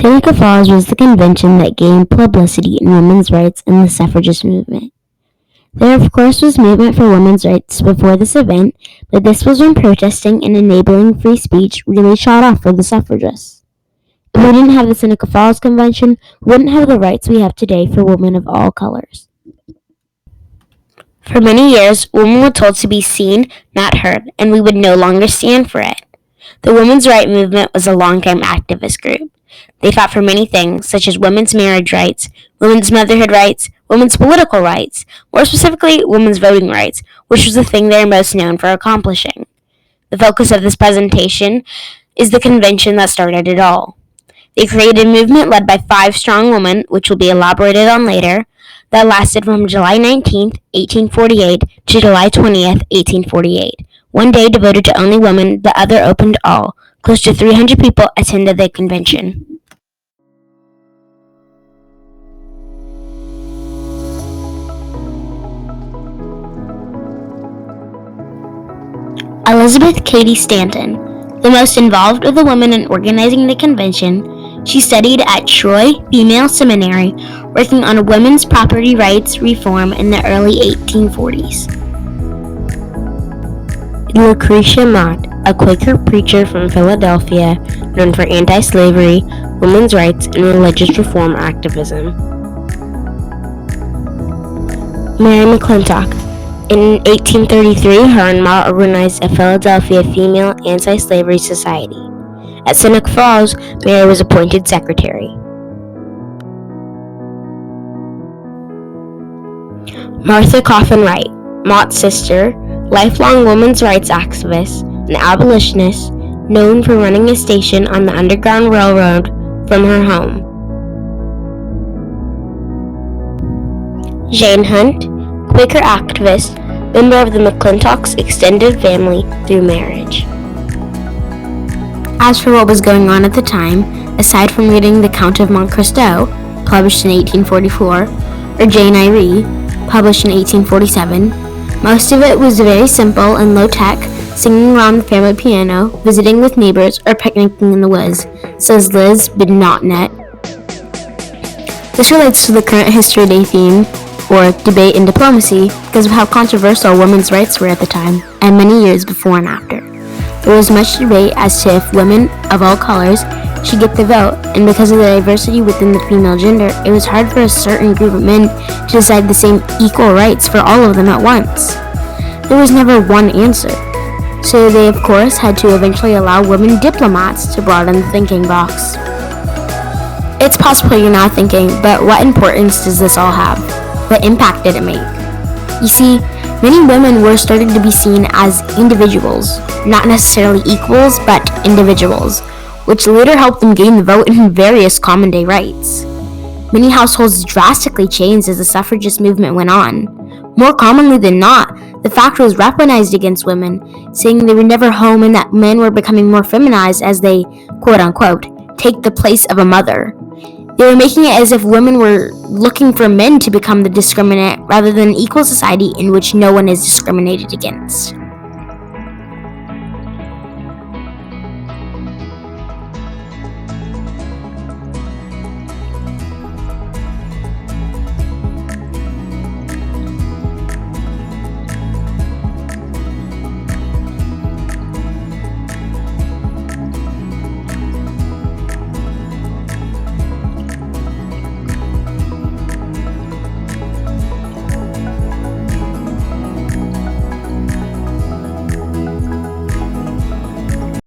Seneca Falls was the convention that gained publicity in women's rights and the suffragist movement. There, of course, was movement for women's rights before this event, but this was when protesting and enabling free speech really shot off for the suffragists. If we didn't have the Seneca Falls Convention, we wouldn't have the rights we have today for women of all colors. For many years, women were told to be seen, not heard, and we would no longer stand for it. The women's rights movement was a long-time activist group. They fought for many things, such as women's marriage rights, women's motherhood rights, women's political rights, more specifically, women's voting rights, which was the thing they are most known for accomplishing. The focus of this presentation is the convention that started it all. They created a movement led by 5 strong women, which will be elaborated on later, that lasted from July 19, 1848 to July 20th, 1848. One day devoted to only women, the other open to all. Close to 300 people attended the convention. Elizabeth Cady Stanton, the most involved of the women in organizing the convention, she studied at Troy Female Seminary, working on women's property rights reform in the early 1840s. Lucretia Mott, a Quaker preacher from Philadelphia, known for anti-slavery, women's rights, and religious reform activism. Mary McClintock. In 1833, her and Mott organized a Philadelphia Female Anti-Slavery Society. At Seneca Falls, Mary was appointed secretary. Martha Coffin Wright, Mott's sister, lifelong women's rights activist, and abolitionist, known for running a station on the Underground Railroad from her home. Jane Hunt, Quaker activist, member of the McClintocks' extended family through marriage. As for what was going on at the time, aside from reading The Count of Monte Cristo, published in 1844, or Jane Eyre, published in 1847, most of it was very simple and low-tech, singing around the family piano, visiting with neighbors, or picnicking in the woods, says Liz Bidnotnet. This relates to the current History Day theme, or debate in diplomacy, because of how controversial women's rights were at the time, and many years before and after. There was much debate as to if women of all colors should get the vote, and because of the diversity within the female gender, it was hard for a certain group of men to decide the same equal rights for all of them at once. There was never one answer, so they of course had to eventually allow women diplomats to broaden the thinking box. It's possible you're now thinking, but what importance does this all have? What impact did it make? You see, many women were starting to be seen as individuals, not necessarily equals, but individuals, which later helped them gain the vote and various common day rights. Many households drastically changed as the suffragist movement went on. More commonly than not, the fact was weaponized against women, saying they were never home and that men were becoming more feminized as they, quote-unquote, take the place of a mother. They were making it as if women were looking for men to become the discriminant rather than an equal society in which no one is discriminated against.